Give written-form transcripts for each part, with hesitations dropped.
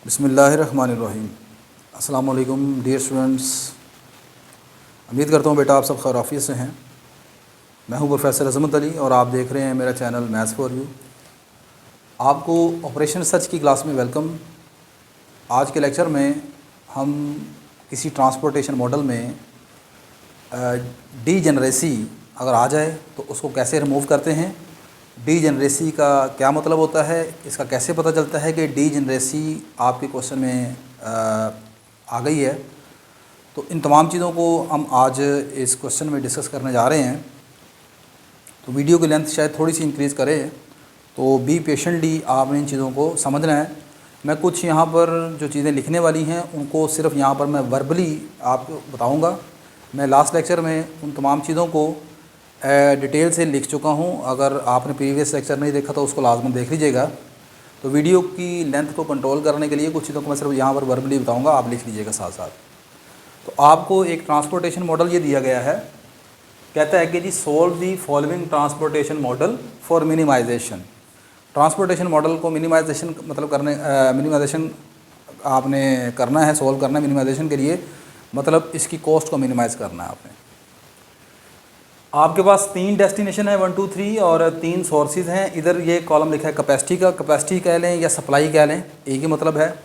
बिस्मिल्लाहिर्रहमानिर्रहीम। अस्सलाम वालेकुम डियर स्टूडेंट्स, उम्मीद करता हूँ बेटा आप सब खैरियत से हैं। मैं हूँ प्रोफेसर अज़मत अली और आप देख रहे हैं मेरा चैनल मैथ्स फॉर यू। आपको ऑपरेशन सर्च की क्लास में वेलकम। आज के लेक्चर में हम किसी ट्रांसपोर्टेशन मॉडल में डीजेनरेसी अगर आ जाए तो उसको कैसे रिमूव करते हैं, डीजेनरेसी का क्या मतलब होता है, इसका कैसे पता चलता है कि डीजेनरेसी आपके क्वेश्चन में आ गई है। तो इन तमाम चीज़ों को हम आज इस क्वेश्चन में डिस्कस करने जा रहे हैं। तो वीडियो की लेंथ शायद थोड़ी सी इंक्रीज़ करें, तो बी पेशेंटली आपने इन चीज़ों को समझना है। मैं कुछ यहाँ पर जो चीज़ें लिखने वाली हैं उनको सिर्फ यहाँ पर मैं वर्बली आपको बताऊँगा। मैं लास्ट लेक्चर में उन तमाम चीज़ों को डिटेल से लिख चुका हूँ। अगर आपने प्रीवियस लेक्चर नहीं देखा तो उसको लाजमन देख लीजिएगा। तो वीडियो की लेंथ को कंट्रोल करने के लिए कुछ चीज़ों को मैं सिर्फ यहाँ पर वर्बली बताऊँगा, आप लिख लीजिएगा साथ साथ। तो आपको एक ट्रांसपोर्टेशन मॉडल ये दिया गया है, कहता है कि जी solve the following transportation model for minimisation. Transportation model को मिनिमाइजेशन मतलब मिनिमाइजेशन आपने करना है, सोल्व करना है मिनिमाइजेशन के लिए, मतलब इसकी कॉस्ट को मिनिमाइज़ करना है आपने। आपके पास 3 डेस्टिनेशन है 1 2 3 और 3 सोर्सेज हैं। इधर ये कॉलम लिखा है कैपेसिटी का, कैपेसिटी कह लें या सप्लाई कह लें, एक ही मतलब है।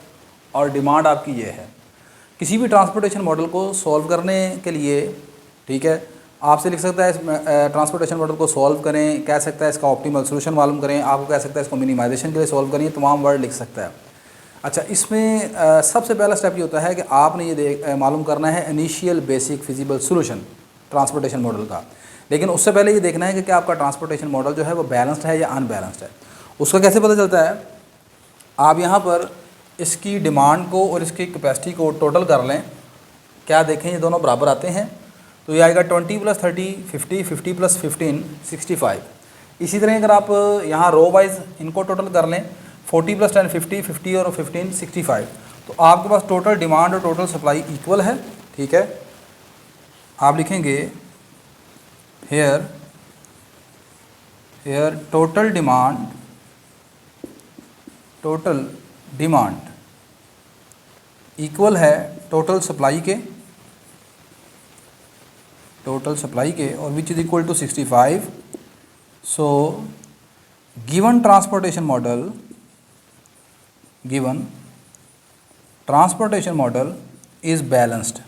और डिमांड आपकी ये है। किसी भी ट्रांसपोर्टेशन मॉडल को सॉल्व करने के लिए, ठीक है, आपसे लिख सकता है इस ट्रांसपोर्टेशन मॉडल को सॉल्व करें, कह सकता है इसका ऑप्टिमल सोल्यूशन मालूम करें, आपको कह सकता है इसको मिनिमाइजेशन के लिए सॉल्व करें, तमाम वर्ड लिख सकता है। अच्छा, इसमें सबसे पहला स्टेप ये होता है कि आपने ये मालूम करना है initial basic feasible solution transportation model का। लेकिन उससे पहले ये देखना है कि क्या आपका ट्रांसपोर्टेशन मॉडल जो है वो बैलेंस्ड है या अनबैलेंस्ड है। उसका कैसे पता चलता है? आप यहाँ पर इसकी डिमांड को और इसकी कैपेसिटी को टोटल कर लें, क्या देखें ये दोनों बराबर आते हैं, तो ये आएगा 20 + 30 50, 50 + 15 65। इसी तरह अगर आप यहाँ रो वाइज इनको टोटल कर लें, 40 + 10 50, 50 और 15 65, तो आपके पास टोटल डिमांड और टोटल सप्लाई इक्वल है। ठीक है, आप लिखेंगे here total demand इक्वल है टोटल सप्लाई के और which is equal to 65। So given transportation model is balanced.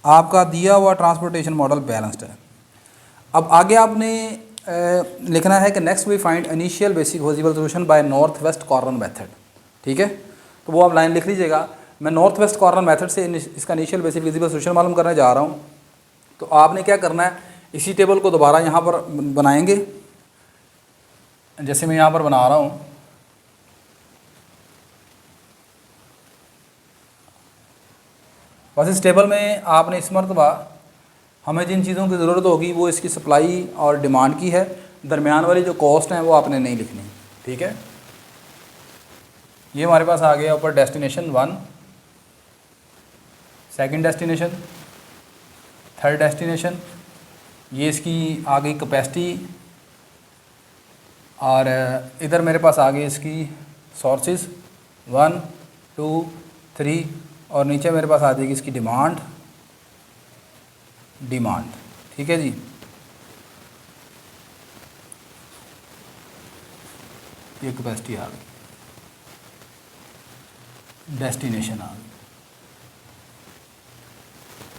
आपका दिया हुआ ट्रांसपोर्टेशन मॉडल बैलेंस्ड है। अब आगे आपने लिखना है कि next we find initial basic feasible solution by north west corner method. ठीक है, तो वो आप लाइन लिख लीजिएगा। मैं नॉर्थ वेस्ट कॉर्नर मेथड से इसका इनिशियल बेसिक फिजिबल सोल्यूशन मालूम करने जा रहा हूँ। तो आपने क्या करना है, इसी टेबल को दोबारा यहाँ पर बनाएंगे, जैसे मैं यहाँ पर बना रहा हूँ। बस इस टेबल में आपने इस मरतबा हमें जिन चीज़ों की ज़रूरत होगी वो इसकी सप्लाई और डिमांड की है, दरमियान वाली जो कॉस्ट हैं वो आपने नहीं लिखनी। ठीक है, ये हमारे पास आ गया ऊपर destination 1, second destination, third destination, ये इसकी आ गई कैपेसिटी, और इधर मेरे पास आ गई इसकी सोर्सेज 1 2 3, और नीचे मेरे पास आ जाएगी इसकी डिमांड। ठीक है जी, ये कैपेसिटी आ गई, डेस्टिनेशन आ गई।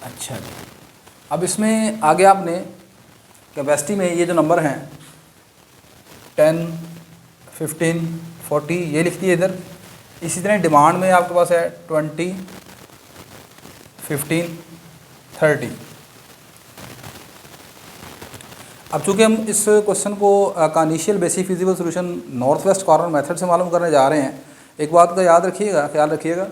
अच्छा जी, अब इसमें आगे आपने कैपेसिटी में ये जो नंबर हैं 10 15 40 ये लिख दिए इधर। इसी तरह डिमांड में आपके पास है 20 15 30। अब चूँकि हम इस क्वेश्चन को का initial basic feasible solution north west corner method से मालूम करने जा रहे हैं, एक बात का ख्याल रखिएगा,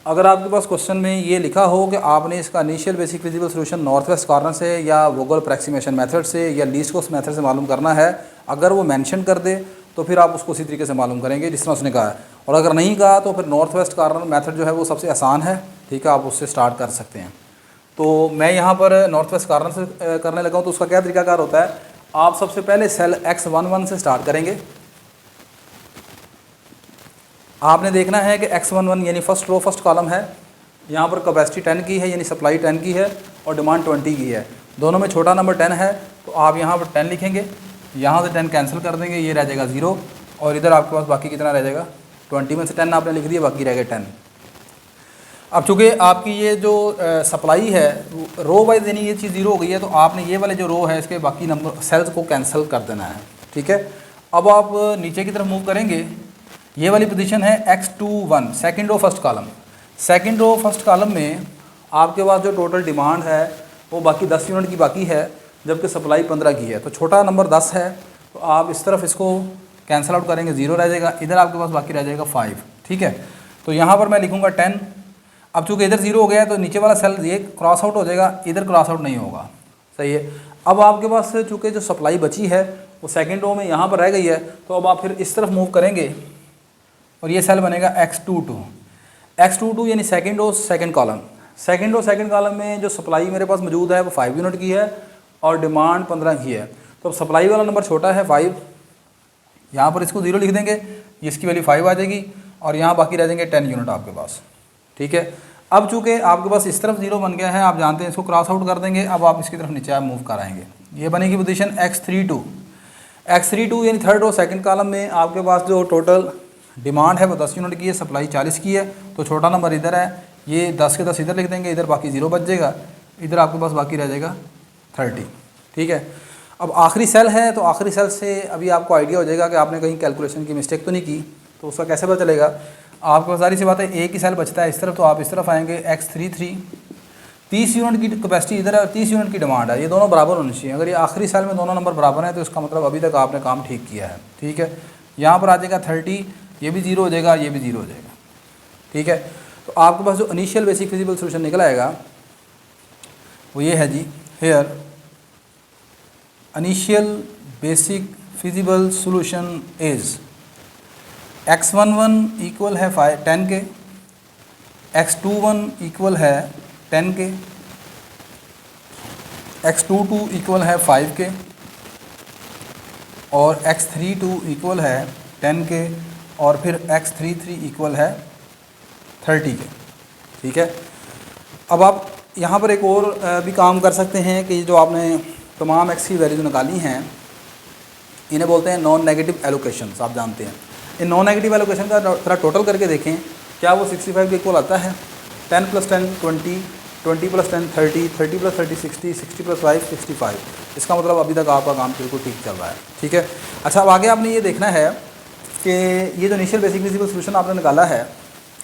अगर आपके पास क्वेश्चन में ये लिखा हो कि आपने इसका initial basic feasible solution north west corner से या वोगल अप्रॉक्सीमेशन मेथड से या लीस्ट कॉस्ट मेथड से मालूम करना है, अगर वो मेंशन कर दे तो फिर आप उसको उसी तरीके से मालूम करेंगे जिस तरह उसने कहा है। और अगर नहीं कहा तो फिर नॉर्थ वेस्ट कॉर्नर मेथड जो है वो सबसे आसान है, ठीक है, आप उससे स्टार्ट कर सकते हैं। तो मैं यहाँ पर नॉर्थ वेस्ट कॉर्नर से करने लगा हूँ। तो उसका क्या तरीकाकार होता है, आप सबसे पहले सेल X11 से स्टार्ट करेंगे। आपने देखना है कि X11 यानी फर्स्ट रो फर्स्ट कॉलम है, यहाँ पर कैपेसिटी 10 की है यानी सप्लाई 10 की है और डिमांड 20 की है। दोनों में छोटा नंबर 10 है, तो आप यहाँ पर 10 लिखेंगे, यहाँ से 10 कैंसिल कर देंगे, ये रह जाएगा 0 और इधर आपके पास बाकी कितना रह जाएगा, 20 में से 10 आपने लिख दिया, बाकी रह गया 10। अब चूँकि आपकी ये जो सप्लाई है रो वाइज यानी ये चीज़ 0 हो गई है, तो आपने ये वाले जो रो है इसके बाकी नंबर सेल्स को कैंसिल कर देना है, ठीक है। अब आप नीचे की तरफ मूव करेंगे, ये वाली पोजीशन है X21 second row first column. Second row first column में आपके पास जो टोटल डिमांड है वो बाकी 10 यूनिट की बाकी है, जबकि सप्लाई 15 की है। तो छोटा नंबर 10 है, तो आप इस तरफ इसको कैंसिल आउट करेंगे, 0 रह जाएगा, इधर आपके पास बाकी रह जाएगा 5, ठीक है। तो यहाँ पर मैं लिखूँगा 10। अब चूँकि इधर 0 हो गया है तो नीचे वाला सेल ये क्रॉस आउट हो जाएगा, इधर क्रॉस आउट नहीं होगा, सही है। अब आपके पास चूँकि जो सप्लाई बची है वो सेकंड रो में यहाँ पर रह गई है, तो अब आप फिर इस तरफ मूव करेंगे और ये सेल बनेगा X22 यानी second row second column. Second row second column में जो सप्लाई मेरे पास मौजूद है वो 5 यूनिट की है और डिमांड 15 की है। तो अब सप्लाई वाला नंबर छोटा है 5, यहाँ पर इसको 0 लिख देंगे, इसकी वैल्यू 5 आ जाएगी और यहाँ बाकी रह जाएंगे 10 यूनिट आपके पास, ठीक है। अब चूँकि आपके पास इस तरफ 0 बन गया है, आप जानते हैं, इसको क्रॉस आउट कर देंगे। अब आप इसकी तरफ नीचे आप मूव कराएंगे, ये बनेगी पोजीशन X32 यानी थर्ड रो सेकंड कॉलम में आपके पास जो टोटल डिमांड है वो 10 यूनिट की है, सप्लाई 40 की है। तो छोटा नंबर इधर है, ये 10 के 10 इधर लिख देंगे, इधर बाकी 0 बच जाएगा, इधर आपके पास बाकी रह जाएगा 30, ठीक है। अब आखिरी सेल है, तो आखिरी सेल से अभी आपको आइडिया हो जाएगा कि आपने कहीं कैलकुलेशन की मिस्टेक तो नहीं की। तो उसका कैसे पता चलेगा, आपके पास सारी सी बात है, एक ही सेल बचता है इस तरफ, तो आप इस तरफ आएंगे X33, 30 यूनिट की कैपेसिटी इधर है और 30 यूनिट की डिमांड है, ये दोनों बराबर होनी चाहिए। अगर ये आखिरी सेल में दोनों नंबर बराबर हैं तो इसका मतलब अभी तक आपने काम ठीक किया है, ठीक है। यहाँ पर आ जाएगा 30, ये भी 0 हो जाएगा, ये भी 0 हो जाएगा, ठीक है। तो आपके पास जो इनिशियल बेसिक फिजिबल सोल्यूशन निकल आएगा वो ये है जी, here initial basic feasible solution is X11 equal है 10 के, X21 इक्वल है 10 के, X22 इक्वल है 5 के और X32 इक्वल है 10 के और फिर X33 इक्वल है 30 के, ठीक है। अब आप यहाँ पर एक और भी काम कर सकते हैं कि जो आपने तमाम X की वैल्यूज निकाली हैं, इन्हें बोलते हैं नॉन नेगेटिव एलोकेशंस। आप जानते हैं, इन नॉन नेगेटिव एलोकेशन का थोड़ा टोटल करके देखें, क्या वो 65 के इक्वल आता है। 10 + 10 20, 20 + 10 30, 30 + 30 60, 60 + 5 65। इसका मतलब अभी तक आपका काम बिल्कुल ठीक चल रहा है, ठीक है। अच्छा, अब आगे आपने ये देखना है कि ये जो इनिशियल बेसिक फिजिबल सोल्यूशन आपने निकाला है,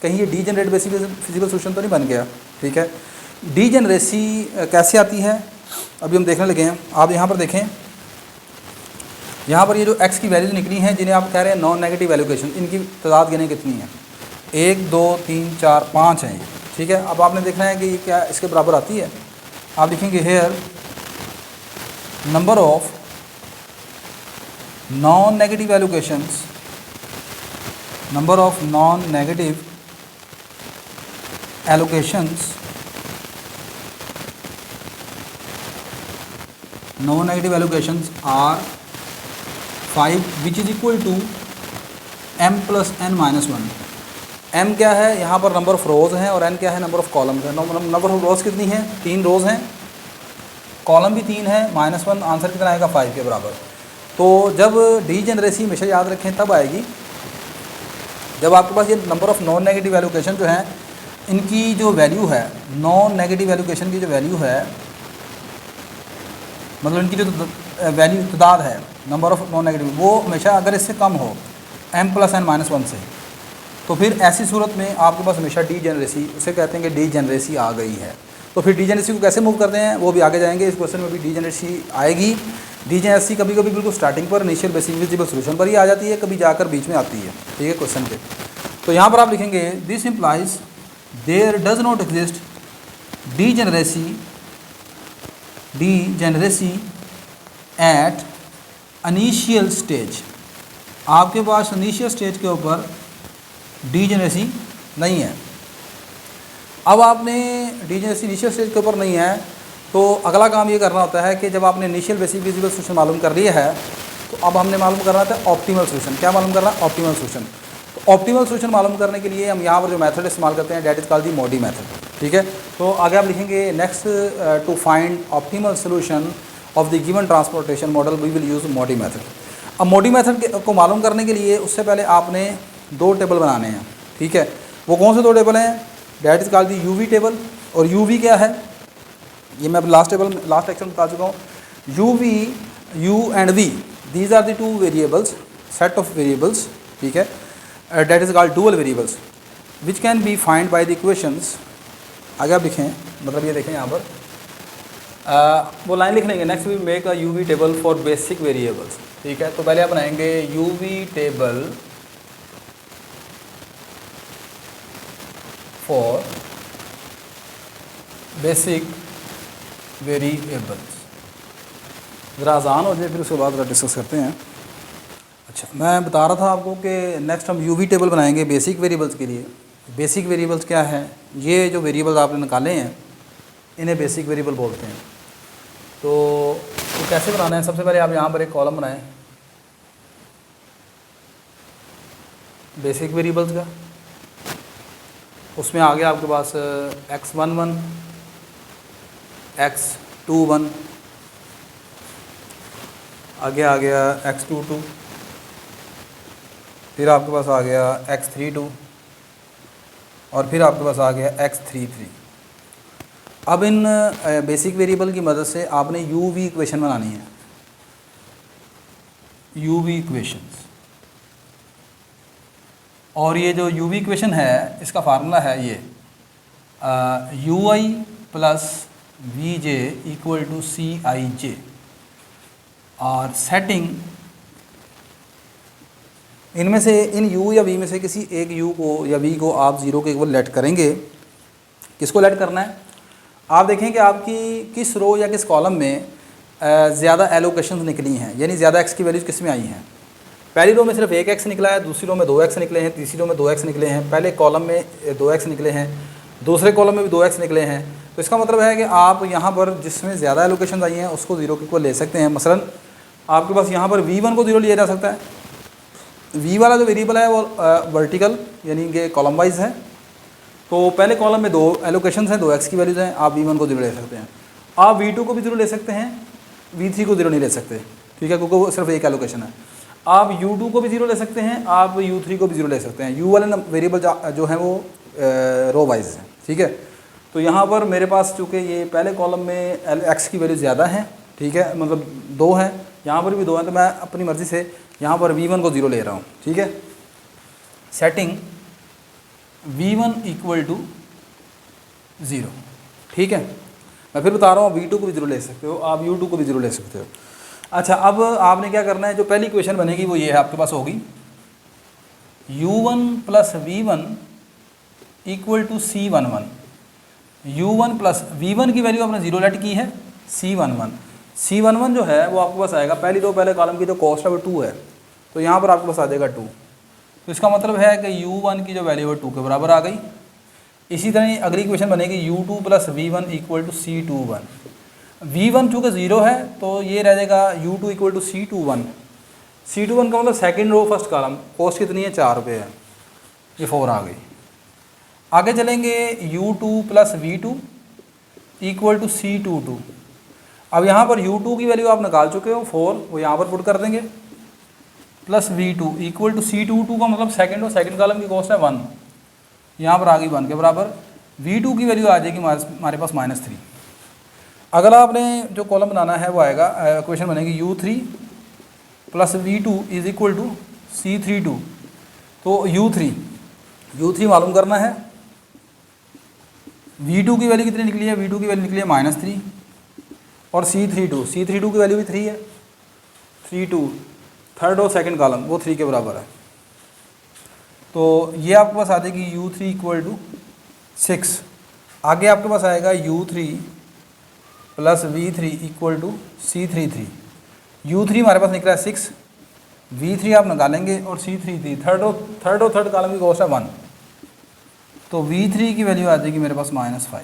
कहीं ये डीजेनरेट बेसिक फिजिबल सोल्यूशन तो नहीं बन गया, ठीक है। डीजेनरेसी कैसे आती है अभी हम देखने लगे हैं। आप यहाँ पर देखें, यहाँ पर ये जो x की वैल्यूज निकली हैं जिन्हें आप कह रहे हैं नॉन नेगेटिव एलोकेशन, इनकी तादाद गिने कितनी है, 1 2 3 4 5 हैं ये, ठीक है। अब आपने देखना है कि ये क्या इसके बराबर आती है। आप लिखेंगे here number of non negative allocations, number of non negative allocations, non negative allocations are 5 which is equal to m + n - 1। m क्या है, यहाँ पर नंबर ऑफ रोज़ हैं और n क्या है, नंबर ऑफ कॉलम्स है। नंबर ऑफ रोज़ कितनी है, 3 रोज़ हैं, कॉलम भी 3 है, -1, आंसर कितना आएगा 5 के बराबर। तो जब डीजेनरेसी हमेशा याद रखें तब आएगी जब आपके पास ये number of non negative allocation जो है, इनकी जो वैल्यू है, नॉन नेगेटिव एलोकेशन की जो वैल्यू है, मतलब इनकी जो वैल्यू तादाद है नंबर ऑफ नॉन नेगेटिव, वो हमेशा अगर इससे कम हो m + n - 1 से, तो फिर ऐसी सूरत में आपके पास हमेशा डीजेनरेसी, उसे कहते हैं कि डीजेनरेसी आ गई है। तो फिर डीजेनरेसी को कैसे मूव करते हैं वो भी आगे जाएंगे, इस क्वेश्चन में भी डीजेनरेसी आएगी। डीजेनरेसी कभी कभी बिल्कुल स्टार्टिंग पर इनिशियल बेसिक फिजिबल सोल्यूशन पर ही आ जाती है, कभी जाकर बीच में आती है, ठीक है, क्वेश्चन पे। तो यहाँ पर आप लिखेंगे this implies there does not exist degeneracy at initial stage. आपके पास इनिशियल स्टेज के ऊपर डीजेनरेसी नहीं है। अब आपने डीजेनरेसी इनिशियल स्टेज के ऊपर नहीं है, तो अगला काम ये करना होता है कि जब आपने इनिशियल बेसिक विजिबल सोल्यूशन मालूम कर लिया है, तो अब हमने मालूम करना था ऑप्टिमल सोल्यूशन। क्या मालूम करना? Optimal solution. तो ऑप्टिमल सोल्यूशन मालूम करने के लिए हम यहाँ पर जो मेथड इस्तेमाल करते हैं, that is called the Modi method. ठीक है, तो आगे आप लिखेंगे next to find optimal solution of the given transportation model we will use MODI method. अब मोडी मेथड को मालूम करने के लिए उससे पहले आपने दो टेबल बनाने हैं। ठीक है, वो कौन से दो टेबल हैं? That is called the UV table. और यूवी क्या है? ये मैं लास्ट लेक्चर में बता चुका हूँ। UV, U and V, these are the two variables, set of variables. ठीक है, that is called dual variables which can be find by the equations. आगे आप लिखें, मतलब ये देखें यहाँ पर वो लाइन लिख लेंगे, next we make a UV table for basic variables. ठीक है, तो पहले आप बनाएंगे UV table for basic variables. ज़रा आसान हो जाए, फिर उसके बाद डिस्कस करते हैं। अच्छा, मैं बता रहा था आपको कि नेक्स्ट हम यूवी टेबल बनाएंगे बेसिक वेरिएबल्स के लिए। बेसिक वेरिएबल्स क्या है? ये जो वेरिएबल्स आपने निकाले हैं इन्हें बेसिक वेरिएबल बोलते हैं। तो कैसे बनाना है? सबसे पहले आप यहाँ पर एक कॉलम बनाएं बेसिक वेरिएबल्स का। उसमें आगे आपके पास x11, x21, आगे आ गया x22, फिर आपके पास आ गया x32 और फिर आपके पास आ गया x33। अब इन बेसिक वेरिएबल की मदद से आपने यूवी इक्वेशन बनानी है। यूवी इक्वेशंस, और ये जो यूवी इक्वेशन है इसका फार्मूला है ये U I plus V J equal to C I J. और सेटिंग इनमें से, इन u या v में से किसी एक u को या v को आप ज़ीरो के इक्वल लेट करेंगे। किसको लेट करना है? आप देखें कि आपकी किस रो या किस कॉलम में ज़्यादा एलोकेशंस निकली हैं, यानी ज़्यादा x की वैल्यूज़ किस में आई हैं। पहली रो में सिर्फ एक x निकला है, दूसरी रो में 2x निकले हैं, तीसरी रो में 2x निकले हैं, पहले कॉलम में 2x निकले हैं, दूसरे कॉलम में भी 2x निकले हैं। तो इसका मतलब है कि आप यहाँ पर जिसमें ज़्यादा एलोकेशन आई हैं उसको ज़ीरो के इक्वल ले सकते हैं। मसलन आपके पास यहाँ पर v1 को ज़ीरो लिया जा सकता है। v वाला जो वेरिएबल है वो वर्टिकल यानी कि कॉलम वाइज है। तो पहले कॉलम में 2 एलोकेशन हैं, 2x की वैल्यूज़ हैं, आप v1 को ज़ीरो ले सकते हैं। आप v2 को भी ज़ीरो ले सकते हैं, v3 को ज़ीरो नहीं ले सकते। ठीक है, क्योंकि वो सिर्फ एक एलोकेशन है। आप u2 को भी ज़ीरो ले सकते हैं, आप u3 को भी ज़ीरो ले सकते हैं। u वाले वेरिएबल जो है वो रो वाइज है। ठीक है, तो यहाँ पर मेरे पास चूँकि ये पहले कॉलम में x की वैल्यू ज़्यादा है, ठीक है, मतलब 2 है, यहाँ पर भी 2 है, तो मैं अपनी मर्ज़ी से यहाँ पर v1 को ज़ीरो ले रहा हूँ। ठीक है, सेटिंग v1 इक्वल टू 0। ठीक है, मैं फिर बता रहा हूँ, v2 को भी ज़ीरो ले सकते हो, आप u2 को भी ज़ीरो ले सकते हो। अच्छा, अब आपने क्या करना है, जो पहली इक्वेशन बनेगी वो ये है, आपके पास होगी u1 plus v1 equal to c11। u1 plus v1 की वैल्यू आपने ज़ीरो लेट की है, c11 जो है वो आपके पास आएगा, पहली दो पहले कॉलम की जो कॉस्ट है वो 2 है, तो यहाँ पर आपके पास आ जाएगा 2। तो इसका मतलब है कि u1 की जो वैल्यू है 2 के बराबर आ गई। इसी तरह अगली इक्वेशन बनेगी u2 plus v1 equal to c21। v1 चूँकि 0 है तो ये रह जाएगा u2 equal to c21। c21 का मतलब second row first column, cost कितनी है, 4 रुपये है, ये 4 आ गई। आगे चलेंगे u2 plus v2 equal to c22। अब यहाँ पर u2 की वैल्यू आप निकाल चुके हो 4, वो यहाँ पर पुट कर देंगे, plus v2 equal to c22 का मतलब सेकेंड कॉलम की कॉस्ट है 1, यहाँ पर आ गई 1 के बराबर। v2 की वैल्यू आ जाएगी हमारे पास -3। अगला आपने जो कॉलम बनाना है वो आएगा, इक्वेशन बनेगी u3 plus v2 is equal to c32। तो u3 मालूम करना है। v2 की वैल्यू कितनी निकली है, v2 की वैल्यू निकली है -3, और c32 की वैल्यू भी 3 है, 32 थर्ड और सेकंड कॉलम वो 3 के बराबर है। तो ये आपके पास आ जाएगी u3 इक्वल टू 6। आगे आपके पास आएगा u3 plus v3 equal to c33। u3 हमारे पास निकला है 6, V3 आप निकालेंगे और C3 थी, थर्ड कॉलम की कॉस्ट है 1, तो V3 की वैल्यू आ जाएगी मेरे पास -5।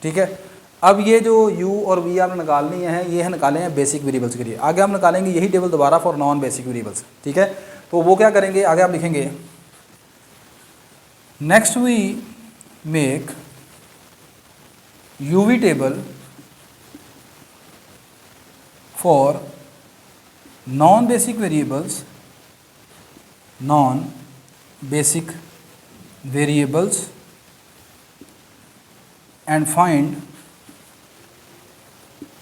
ठीक है, अब ये जो U और V आपने निकालनी है, ये है निकाले हैं बेसिक वेरिएबल्स के लिए। आगे हम निकालेंगे यही टेबल दोबारा फॉर नॉन बेसिक वेरिएबल्स। ठीक है, तो वो क्या करेंगे, आगे आप लिखेंगे next we make UV table for non basic variables and find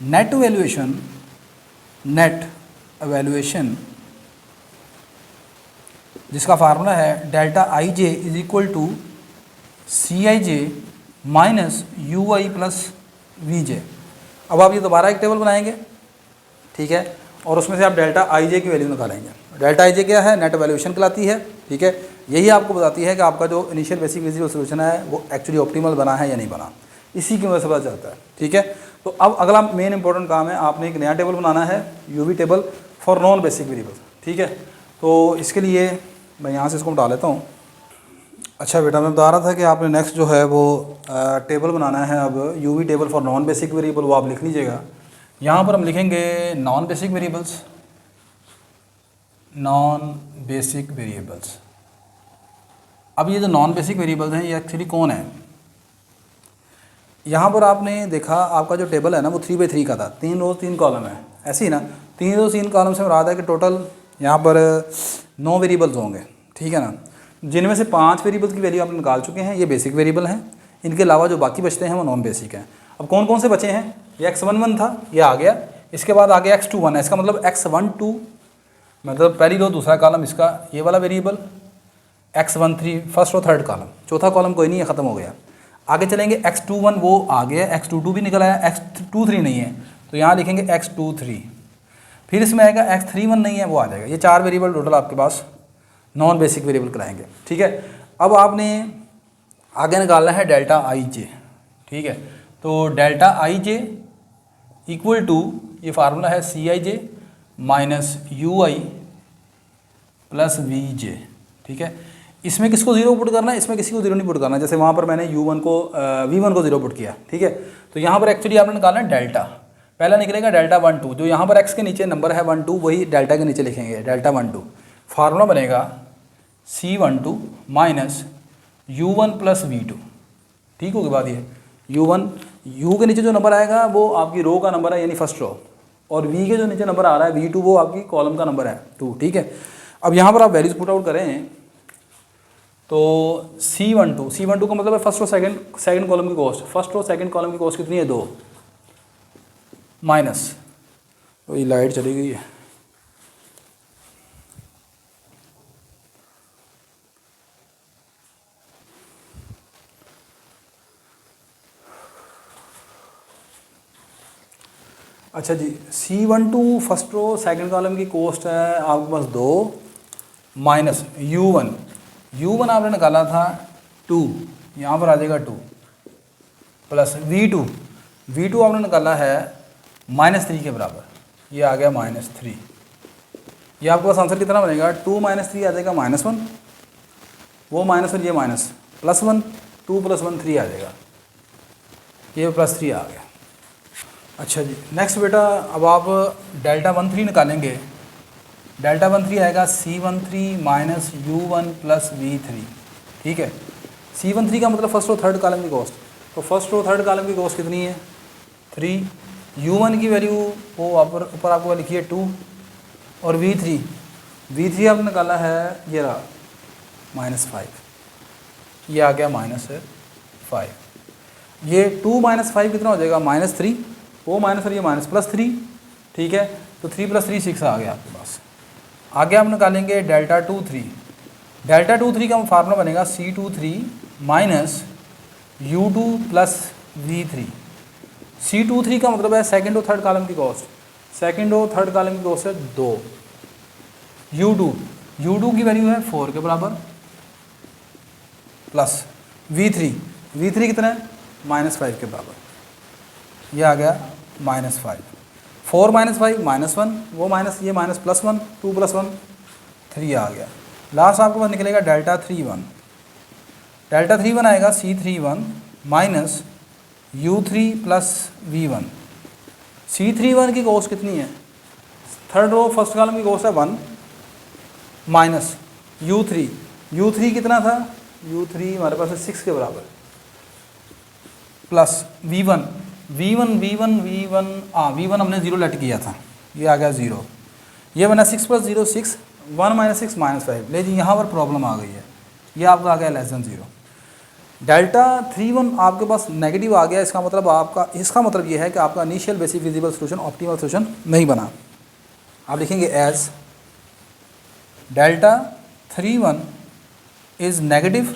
net evaluation जिसका फार्मूला है delta I J is equal to C I J minus U I plus V J. अब आप ये दोबारा एक टेबल बनाएंगे, ठीक है, और उसमें से आप डेल्टा आई जे की वैल्यू निकालेंगे। डेल्टा आई जे क्या है, नेट वैल्यूएशन कहलाती है। ठीक है, यही आपको बताती है कि आपका जो इनिशियल बेसिक विजिबल सोल्यूशन है वो एक्चुअली ऑप्टिमल बना है या नहीं बना, इसी की वजह से पता चलता है। ठीक है, तो अब अगला मेन इंपॉर्टेंट काम है, आपने एक नया टेबल बनाना है, UV table for non basic variables. ठीक है, तो इसके लिए मैं यहाँ से इसको हटा लेता हूँ। अच्छा बेटा, मैं बता रहा था कि आपने नेक्स्ट जो है वो टेबल बनाना है अब UV table for non basic variable, वो आप लिख लीजिएगा। यहाँ पर हम लिखेंगे नॉन बेसिक वेरिएबल्स। अब ये जो नॉन बेसिक वेरिएबल्स हैं ये एक्चुअली कौन है। यहाँ पर आपने देखा आपका जो टेबल है ना वो 3x3 का था, 3 रोज 3 कॉलम है, ऐसे ही ना। 3 रोज 3 कॉलम से मुराद है कि टोटल यहाँ पर 9 वेरिएबल्स होंगे। ठीक है ना, जिनमें से 5 वेरिएबल्स की वैल्यू आप निकाल चुके हैं, ये बेसिक वेरिएबल हैं। इनके अलावा जो बाकी बचते हैं वो नॉन बेसिक हैं। अब कौन कौन से बचे हैं, ये x11 था, ये आ गया, इसके बाद आ गया x21 है, इसका मतलब x12 मतलब पहली रो दूसरा कॉलम इसका ये वाला variable, x13 first row third column, चौथा कॉलम कोई नहीं है, ख़त्म हो गया। आगे चलेंगे x21 वो आ गया, x22 भी निकल आया, x23 नहीं है तो यहाँ लिखेंगे x23, फिर इसमें आएगा x31 नहीं है वो आ जाएगा। ये 4 वेरिएबल टोटल आपके पास नॉन बेसिक वेरिएबल कराएंगे। ठीक है, अब आपने आगे निकालना है डेल्टा आई जे। ठीक है, तो delta I J equal to ये फार्मूला है C I J minus U I plus V J. ठीक है, इसमें किसको जीरो पुट करना है, इसमें किसी को जीरो नहीं पुट करना। जैसे वहाँ पर मैंने v1 को जीरो पुट किया। ठीक है, तो यहाँ पर एक्चुअली आपने निकालना है डेल्टा, पहला निकलेगा डेल्टा 1 2, जो यहाँ पर x के नीचे नंबर है 1 2 वही डेल्टा के नीचे लिखेंगे डेल्टा 1 2। फार्मूला बनेगा C12 minus U1 plus V2। ठीक होगी बात, ये U1 U के नीचे जो नंबर आएगा वो आपकी रो का नंबर है यानी फर्स्ट रो, और V के जो नीचे नंबर आ रहा है V2 वो आपकी कॉलम का नंबर है 2। ठीक है, अब यहाँ पर आप वैल्यूज पुट आउट करें तो C12 का मतलब है फर्स्ट रो सेकंड कॉलम की cost, first row second column की कॉस्ट कितनी है 2 माइनस, तो ये लाइट चली गई है, अच्छा जी। C12 first row second column की कॉस्ट है आपके पास 2 माइनस U1 आपने निकाला था 2, यहाँ पर आ जाएगा 2 प्लस V2 आपने निकाला है -3 के बराबर, ये आ गया -3। ये आपके पास आंसर कितना बनेगा, 2 - 3 आ जाएगा -1, वो -1 ये माइनस +1, 2 + 1 3 आ जाएगा, ये +3 आ गया। अच्छा जी, नेक्स्ट बेटा अब आप डेल्टा 13 निकालेंगे। डेल्टा 13 आएगा C13 minus U1 plus V3। ठीक है, C13 का मतलब फर्स्ट रो थर्ड कॉलम की कॉस्ट, तो फर्स्ट रो थर्ड कॉलम की कॉस्ट कितनी है 3, U1 की वैल्यू वो ऊपर आपको लिखी है 2, और V3 आपने निकाला है ये रहा -5, ये आ गया -5। ये 2 - 5 कितना हो जाएगा -3, वो माइनस और ये माइनस +3। ठीक है, तो 3 + 3 6 आ गया आपके पास। आगे आप निकालेंगे डेल्टा 23 का फार्मूला बनेगा C23 minus U2 plus V3। C23 का मतलब है सेकंड और थर्ड कॉलम की कॉस्ट, सेकंड और थर्ड कॉलम की कॉस्ट है 2। U2 की वैल्यू है 4 के बराबर प्लस V3 कितना है -5 के बराबर, ये आ गया -5। 4 - 5 -1, वो माइनस ये माइनस +1, 2 + 1 3 आ गया। लास्ट आपके पास निकलेगा डेल्टा 3 1। डेल्टा 3 1 आएगा C31 minus U3 plus V1। C31 की कॉस्ट कितनी है, थर्ड रो फर्स्ट कॉलम की कॉस्ट है 1 माइनस U3 कितना था, U3 हमारे पास है 6 के बराबर, प्लस V1 हमने 0 लेट किया था, ये आ गया 0, ये बना 6 प्लस 0 6, 1 माइनस 6 माइनस 5। ले जी यहाँ पर प्रॉब्लम आ गई है, ये आपका आ गया लेस देन 0। डेल्टा 3 1 आपके पास नेगेटिव आ गया, इसका मतलब ये है कि आपका initial basic feasible solution optimal solution नहीं बना। आप लिखेंगे as delta 3 1 is negative,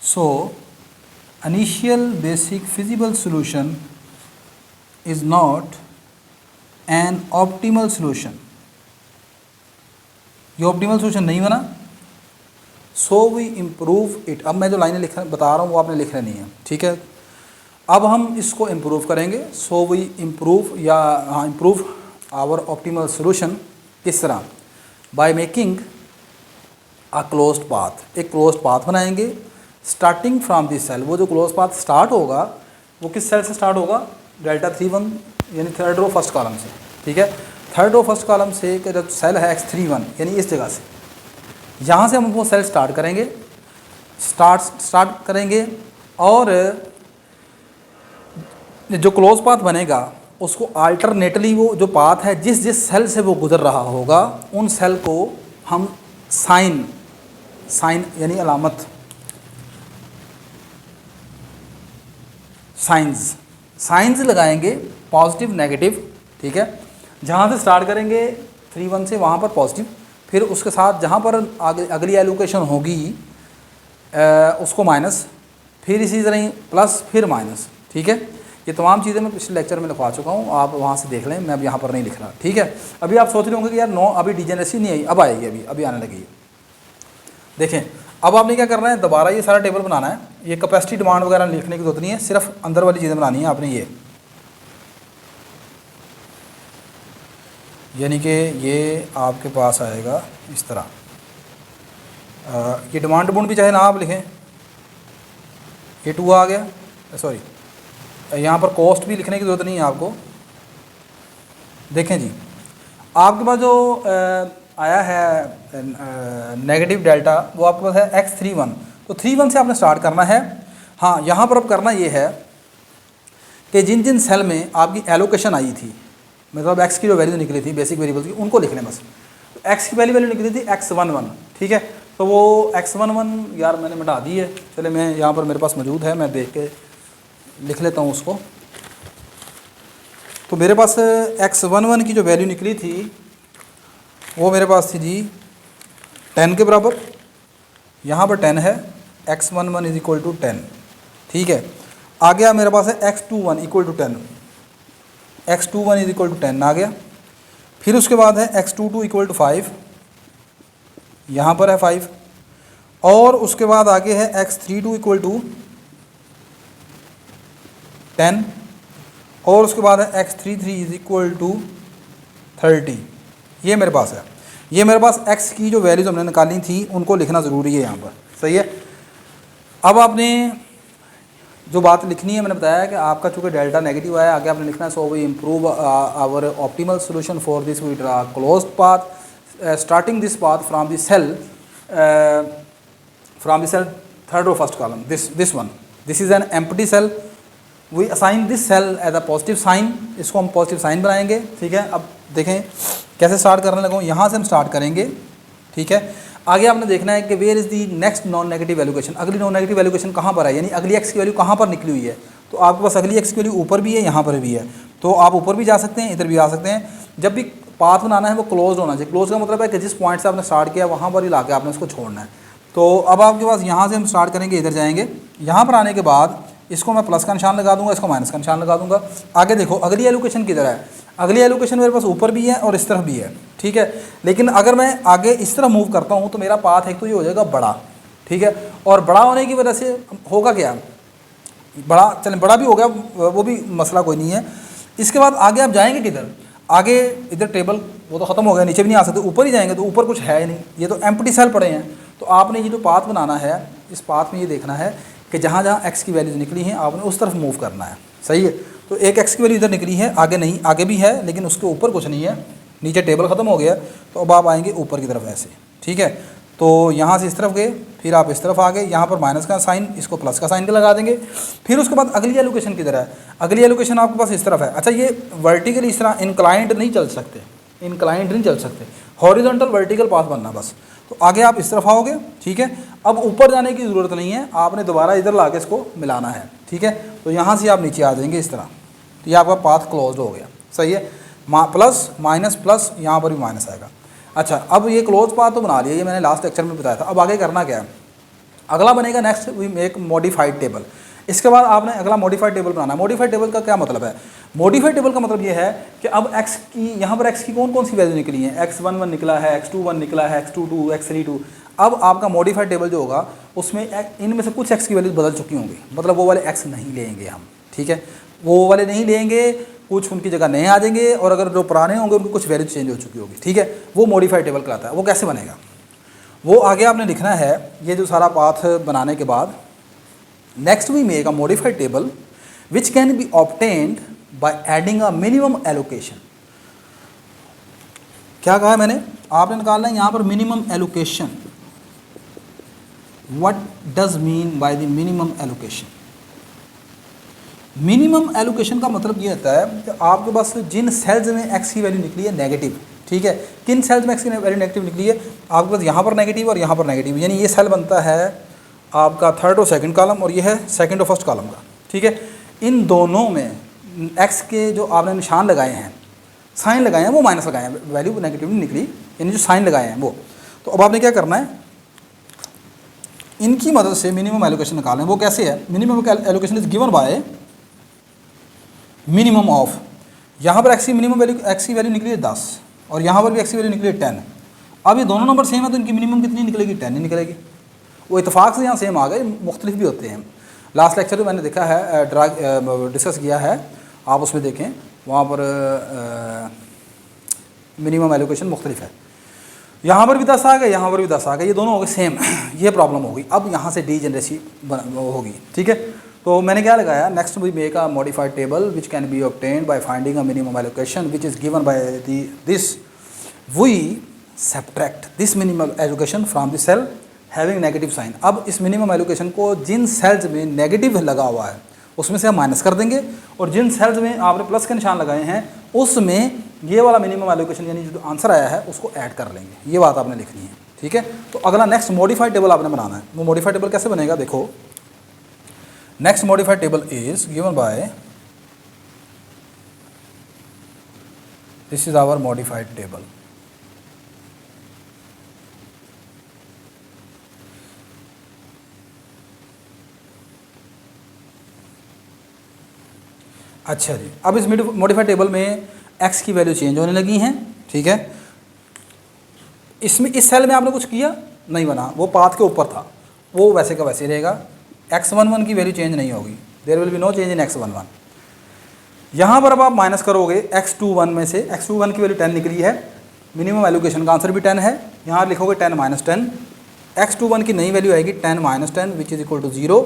so initial basic feasible solution is not an optimal solution, ये ऑप्टिमल सोल्यूशन नहीं बना, सो वी इम्प्रूव इट। अब मैं जो लाइनें बता रहा हूँ वो आपने लिख लेनी है, ठीक है। अब हम इसको इम्प्रूव करेंगे, so we improve improve our optimal solution. किस तरह, by making a closed path, एक क्लोज्ड पाथ बनाएंगे स्टार्टिंग फ्रॉम दिस सेल। वो जो क्लोज पाथ स्टार्ट होगा वो किस सेल से स्टार्ट होगा, डेल्टा 3 1 यानी थर्ड रो फर्स्ट कॉलम से, ठीक है। थर्ड रो फर्स्ट कॉलम से जो सेल है X31 यानी इस जगह से, यहाँ से हम वो सेल स्टार्ट करेंगे और जो क्लोज पाथ बनेगा उसको अल्टरनेटली वो जो पाथ है जिस सेल से वो गुजर रहा होगा उन सेल को हम साइन यानी अलामत साइंस लगाएंगे, पॉजिटिव नेगेटिव, ठीक है। जहाँ से स्टार्ट करेंगे 3 1 से वहाँ पर पॉजिटिव, फिर उसके साथ जहाँ पर अगली एलोकेशन होगी उसको माइनस, फिर इसी तरह प्लस फिर माइनस, ठीक है। ये तमाम चीज़ें मैं पिछले लेक्चर में लिखवा चुका हूँ, आप वहाँ से देख लें, मैं अब यहाँ पर नहीं लिख रहा, ठीक है। अभी आप सोच रहे होंगे कि यार नो अभी डिजेनरेसी नहीं आई, अब आएगी, अभी आने लगी है। देखें अब आपने क्या करना है, दोबारा ये सारा टेबल बनाना है। ये कैपेसिटी डिमांड वगैरह लिखने की जरूरत नहीं है, सिर्फ अंदर वाली चीज़ें बनानी है आपने। ये यानी कि ये आपके पास आएगा इस तरह, ये डिमांड बुंड भी चाहे ना आप लिखें, ये 2 आ गया, सॉरी यहाँ पर कॉस्ट भी लिखने की ज़रूरत नहीं है आपको। देखें जी, आपके पास जो आया है नेगेटिव डेल्टा वो आपके पास है X31, तो 3 1 से आपने स्टार्ट करना है। हाँ, यहाँ पर अब करना ये है कि जिन सेल में आपकी एलोकेशन आई थी, मतलब X की जो वैल्यू निकली थी बेसिक वेरिएबल्स की, उनको लिख लें बस। तो X की वैल्यू निकली थी X11, ठीक है। तो वो X11 यार मैंने मिटा दी है, चले मैं यहाँ पर मेरे पास मौजूद है, मैं देख के लिख लेता हूँ उसको। तो मेरे पास X11 की जो वैल्यू निकली थी वो मेरे पास थी जी 10 के बराबर, यहाँ पर 10 है, X11 इज इक्वल टू 10, ठीक है। आ गया मेरे पास है X21 equal to 10, X21 is equal to 10 आ गया। फिर उसके बाद है X22 इक्वल टू 5, यहाँ पर है 5, और उसके बाद आगे है X32 इक्वल टू 10, और उसके बाद है X33 इज इक्वल टू 30। ये मेरे पास है, ये मेरे पास X की जो वैल्यूज़ हमने निकाली थी उनको लिखना ज़रूरी है यहाँ पर, सही है। अब आपने जो बात लिखनी है, मैंने बताया कि आपका चूँकि डेल्टा नेगेटिव आया, आगे आपने लिखना है so we improve our optimal solution for this we draw closed path starting this path from the cell third row first column, this is an empty cell, we assign this cell as a positive sign, इसको हम positive sign बनाएंगे, ठीक है। अब देखें कैसे start करने लगा हूँ, यहाँ से हम स्टार्ट करेंगे, ठीक है। आगे आपने देखना है कि where is the next non negative allocation, अगली नॉन नेगेटिव एलोकेशन कहाँ पर है, यानी अगली एक्स की वैल्यू कहाँ पर निकली हुई है। तो आपके पास अगली एक्स की वैल्यू ऊपर भी है, यहाँ पर भी है, तो आप ऊपर भी जा सकते हैं, इधर भी आ सकते हैं। जब भी पाथ बनाना है वो क्लोज होना चाहिए। क्लोज का मतलब है कि जिस पॉइंट से आपने स्टार्ट किया वहाँ पर ही ला के आपने उसको छोड़ना है। तो अब आपके पास यहाँ से हम स्टार्ट करेंगे, इधर जाएंगे, यहाँ पर आने के बाद इसको मैं प्लस का निशान लगा दूंगा, इसको माइनस का निशान लगा दूंगा। आगे देखो अगली एलोकेशन किधर है, अगली एलोकेशन मेरे पास ऊपर भी है और इस तरफ भी है, ठीक है। लेकिन अगर मैं आगे इस तरफ मूव करता हूँ तो मेरा पाथ एक तो ये हो जाएगा बड़ा, ठीक है। और बड़ा होने की वजह से होगा क्या, बड़ा चलें बड़ा भी हो गया, वो भी मसला कोई नहीं है। इसके बाद आगे आप जाएंगे किधर, आगे इधर टेबल वो तो ख़त्म हो गया, नीचे भी नहीं आ सकते, ऊपर ही जाएंगे तो ऊपर कुछ है ही नहीं, ये तो एम्प्टी सेल पड़े हैं। तो आपने ये जो पाथ बनाना है, इस पाथ में ये देखना है कि जहाँ जहाँ एक्स की वैल्यूज़ निकली हैं आपने उस तरफ मूव करना है, सही है। तो एक एक्स की वैल्यू इधर निकली है, आगे नहीं, आगे भी है लेकिन उसके ऊपर कुछ नहीं है, नीचे टेबल ख़त्म हो गया, तो अब आप आएंगे ऊपर की तरफ ऐसे, ठीक है। तो यहाँ से इस तरफ गए, फिर आप इस तरफ आ गए, यहाँ पर माइनस का साइन, इसको प्लस का साइन का लगा देंगे। फिर उसके बाद अगली एलोकेशन किधर है, अगली एलोकेशन आपके पास इस तरफ है। अच्छा, ये वर्टिकल इस तरह इंक्लाइंड नहीं चल सकते, इंक्लाइंड नहीं चल सकते, हॉरिजॉन्टल वर्टिकल पाथ बनना बस। तो आगे आप इस तरफ आओगे, ठीक है। अब ऊपर जाने की ज़रूरत नहीं है, आपने दोबारा इधर ला के इसको मिलाना है, ठीक है। तो यहाँ से आप नीचे आ जाएंगे इस तरह, तो ये आपका पाथ क्लोज हो गया, सही है। प्लस माइनस प्लस, यहाँ पर भी माइनस आएगा। अच्छा, अब ये क्लोज पाथ तो बना लिया, ये मैंने लास्ट लेक्चर में बताया था। अब आगे करना क्या है, अगला बनेगा next we make modified table. इसके बाद आपने अगला मॉडिफाइड टेबल बनाना है। मॉडिफाइड टेबल का क्या मतलब है, मॉडिफाइड टेबल का मतलब ये है कि अब x की, यहाँ पर x की कौन कौन सी वैल्यू निकली है, x11 निकला है, x21 निकला है, x22, x32। अब आपका मॉडिफाइड टेबल जो होगा उसमें इनमें से कुछ x की वैल्यूज बदल चुकी होंगी, मतलब वो वाले x नहीं लेंगे हम, ठीक है, वो वाले नहीं लेंगे, कुछ उनकी जगह नए आ जाएंगे, और अगर जो पुराने होंगे उनकी कुछ वैल्यू चेंज हो चुकी होगी, ठीक है। वो मॉडिफाइड टेबल कहलाता है। वो कैसे बनेगा, वो आगे आपने लिखना है। ये जो सारा पाथ बनाने के बाद next we make a modified table which can be obtained by adding a minimum allocation. क्या कहा है मैंने, आपने निकालना है यहाँ पर minimum allocation. What does mean by the minimum allocation. Minimum allocation का मतलब ये होता है कि आपके पास जिन सेल्स में एक्स की वैल्यू निकली है नेगेटिव, ठीक है, किन सेल्स में एक्स की वैल्यू नेगेटिव निकली है, आपके पास यहाँ पर नेगेटिव और यहाँ पर नेगेटिव, यानी ये सेल बनता है आपका थर्ड और सेकंड कॉलम, और ये है सेकंड और फर्स्ट कॉलम का, ठीक है। इन दोनों में एक्स के जो आपने निशान लगाए हैं, साइन लगाए हैं, वो माइनस लगाए हैं, वैल्यू नेगेटिव नहीं निकली, यानी जो साइन लगाए हैं वो। तो अब आपने क्या करना है, इनकी मदद से मिनिमम एलोकेशन निकालें। वो कैसे है, minimum allocation is given bye minimum of, यहाँ पर एक्स की मिनिमम वैल्यू, एक्स की वैल्यू निकली है 10 और यहाँ पर भी एक्स की वैल्यू निकली है 10। अब ये दोनों नंबर सेम है तो इनकी मिनिमम कितनी निकलेगी, 10 ही निकलेगी। वो इतफाक़ से यहाँ सेम आ गए, मुख्तलिफ भी होते हैं। लास्ट लेक्चर में मैंने देखा है, डिस्कस किया है, आप उसमें देखें, वहाँ पर मिनिमम एलोकेशन मुख्तलिफ है। यहाँ पर भी 10 आ गए, यहाँ पर भी 10 आ गए, ये दोनों हो गए सेम। ये प्रॉब्लम होगी। अब यहाँ से डीजेनरेसी होगी, ठीक है। तो मैंने क्या लगाया, next we make a modified table which can be obtained by finding a minimum allocation which is given by this, we subtract this minimum allocation from the cell having negative sign. अब इस minimum allocation को जिन cells में negative लगा हुआ है उसमें से हम माइनस कर देंगे, और जिन सेल्स में आपने प्लस के निशान लगाए हैं उसमें ये वाला मिनिमम एलोकेशन यानी जो आंसर आया है उसको ऐड कर लेंगे। ये बात आपने लिखनी है, ठीक है। तो अगला नेक्स्ट मॉडिफाइड टेबल आपने बनाना है। वो मॉडिफाइड टेबल कैसे बनेगा, देखो, next modified table is given by, this is our modified table. अच्छा जी, अब इस मॉडिफाइड टेबल में एक्स की वैल्यू चेंज होने लगी हैं, ठीक है। इसमें इस सेल में आपने कुछ किया नहीं बना, वो पाथ के ऊपर था, वो वैसे का वैसे रहेगा। x11 की वैल्यू चेंज नहीं होगी, there will be no change in x11। यहाँ पर अब आप माइनस करोगे x21 में से, x21 की वैल्यू 10 निकली है, मिनिमम एलोकेशन का आंसर भी 10 है, यहाँ लिखोगे 10 माइनस 10, x21 की नई वैल्यू आएगी 10 minus 10 which is equal to 0।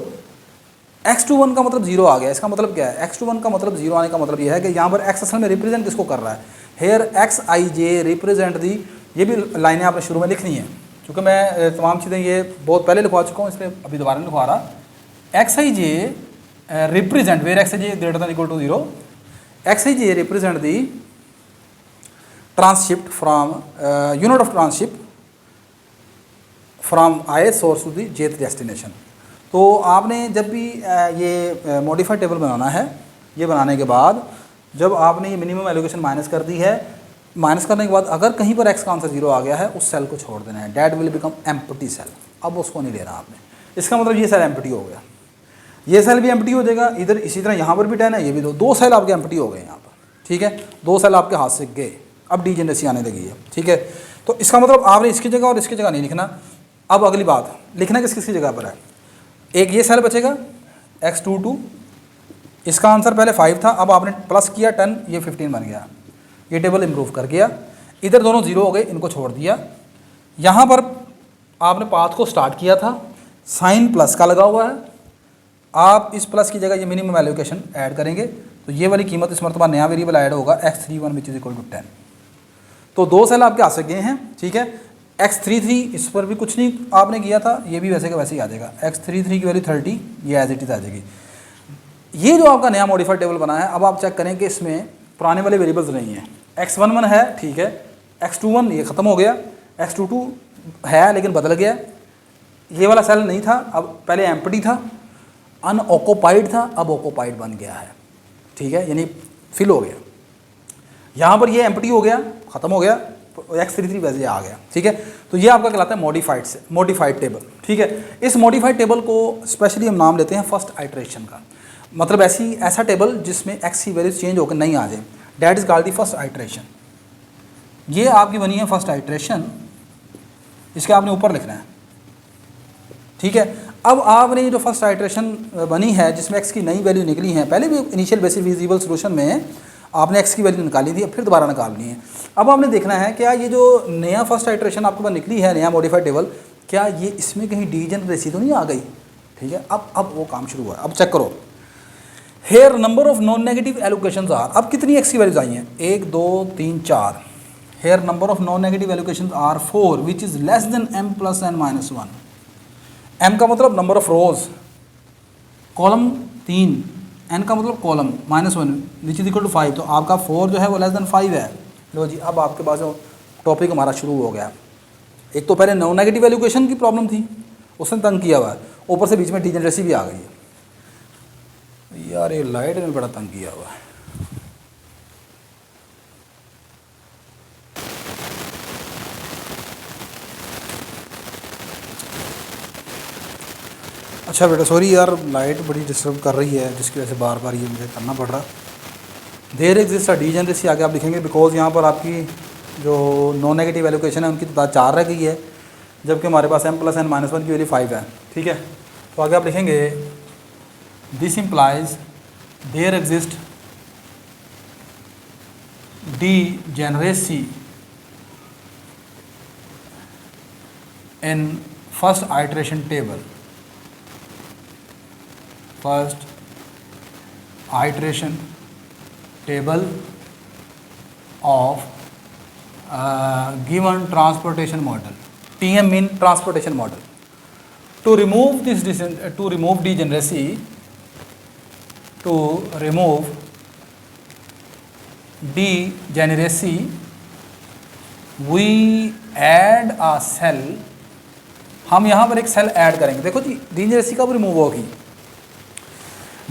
x21 का मतलब 0 आ गया। इसका मतलब क्या है, x21 का मतलब 0 आने का मतलब यह है कि यहाँ पर x असल में रिप्रेजेंट किसको कर रहा है, हेयर xij रिप्रेजेंट दी, ये भी लाइनें आपने शुरू में लिखनी है, क्योंकि मैं तमाम चीज़ें ये बहुत पहले लिखवा चुका हूँ, इसलिए अभी दोबारा नहीं लिखवा रहा। xij represent where xij greater than equal to 0, xij represent the transshift from unit of transshift from i source to the jth destination. तो आपने जब भी ये मॉडिफाइड टेबल बनाना है, ये बनाने के बाद जब आपने ये मिनिमम एलोकेशन माइनस कर दी है, माइनस करने के बाद अगर कहीं पर x का आंसर 0 आ गया है, उस सेल को छोड़ देना है, that will become empty cell. अब उसको नहीं लेना आपने, इसका मतलब ये सेल एम्प्टी हो गया, ये सेल भी एम्प्टी हो जाएगा, इधर इसी तरह यहाँ पर भी 10 है, ये भी दो सेल आपके एम्प्टी हो गए यहाँ पर, ठीक है, 2 सेल आपके हाथ से गए। अब डीजेनरेसी आने लगी है, ठीक है। तो इसका मतलब आपने इसकी जगह और इसकी जगह नहीं लिखना। अब अगली बात, लिखना किस किसकी जगह पर है, एक ये सेल बचेगा x22, इसका आंसर पहले 5 था, अब आपने प्लस किया 10, ये 15 बन गया। ये टेबल इम्प्रूव कर गया, इधर दोनों जीरो हो गए, इनको छोड़ दिया। यहाँ पर आपने पाथ को स्टार्ट किया था, साइन प्लस का लगा हुआ है, आप इस प्लस की जगह ये मिनिमम एलोकेशन ऐड करेंगे तो ये वाली कीमत इस मरतबा नया वेरिएबल ऐड होगा x31 which is equal to 10। तो दो सेल आपके आ सके हैं, ठीक है। x33 इस पर भी कुछ नहीं आपने किया था, ये भी वैसे का वैसे ही आ जाएगा, x33 की वैल्यू 30, ये एज इट इज आ जाएगी। ये जो आपका नया मॉडिफाइड टेबल बना है, अब आप चेक करें कि इसमें पुराने वाले वेरिएबल्स नहीं हैं। x11 है, ठीक है, x21 ये ख़त्म हो गया, x22 है लेकिन बदल गया, ये वाला सेल नहीं था, अब पहले एम्प्टी था, अनऑक्युपाइड था, अब ऑक्युपाइड बन गया है, ठीक है, यानी फिल हो गया। यहाँ पर ये एम्प्टी हो गया, ख़त्म हो गया, x33 वैसे आ गया, ठीक है। तो ये आपका कहलाता है मॉडिफाइड टेबल, ठीक है। इस मॉडिफाइड टेबल को स्पेशली हम नाम लेते हैं फर्स्ट आइट्रेशन का, मतलब ऐसा टेबल जिसमें x की वैल्यू चेंज होकर नहीं आ जाए, that is called the first iteration. ये आपकी बनी है फर्स्ट आइट्रेशन, इसके आपने ऊपर लिखना है, ठीक है। अब आपने ये जो फर्स्ट आइट्रेशन बनी है जिसमें x की नई वैल्यू निकली है, पहले भी इनिशियल बेसिक विजिबल सोल्यूशन में आपने x की वैल्यू निकाली थी, अब फिर दोबारा निकालनी है। अब आपने देखना है क्या ये जो नया फर्स्ट आइट्रेशन आपके पास निकली है, नया मॉडिफाइड टेबल, क्या ये इसमें कहीं डीजेनरेसी तो नहीं आ गई, ठीक है। अब वो काम शुरू हुआ है। अब चेक करो, here number of non negative allocations are, अब कितनी x की वैल्यूज आई हैं, 1 2 3 4। Here number of non negative allocations are 4 which is less than m plus n minus 1। m का मतलब number of rows, column 3, n का मतलब column -1 which is equal to 5। तो आपका 4 जो है वो लेस देन 5 है। लो जी, अब आपके पास टॉपिक हमारा शुरू हो गया। एक तो पहले नॉन नेगेटिव एलोकेशन की प्रॉब्लम थी, उसने तंग किया हुआ है, ऊपर से बीच में डीजेनरेसी भी आ गई है। यार ये लाइट ने बड़ा तंग किया हुआ है। अच्छा बेटा सॉरी यार, लाइट बड़ी डिस्टर्ब कर रही है जिसकी वजह से बार बार ये मुझे करना पड़ रहा। देयर एग्जिस्ट डीजेनरेसी आगे आप लिखेंगे बिकॉज यहाँ पर आपकी जो नॉन नेगेटिव एलोकेशन है उनकी तादाद 4 रह गई है, जबकि हमारे पास m प्लस n माइनस 1 की वैल्यू 5 है, ठीक है। तो आगे आप लिखेंगे this implies there exist degeneracy in first iteration table, first iteration table of given transportation model, TM mean transportation model. To remove degeneracy, we add a cell, हम यहाँ पर एक सेल ऐड करेंगे। देखो जी, डीजेनरेसी कब रिमूव होगी,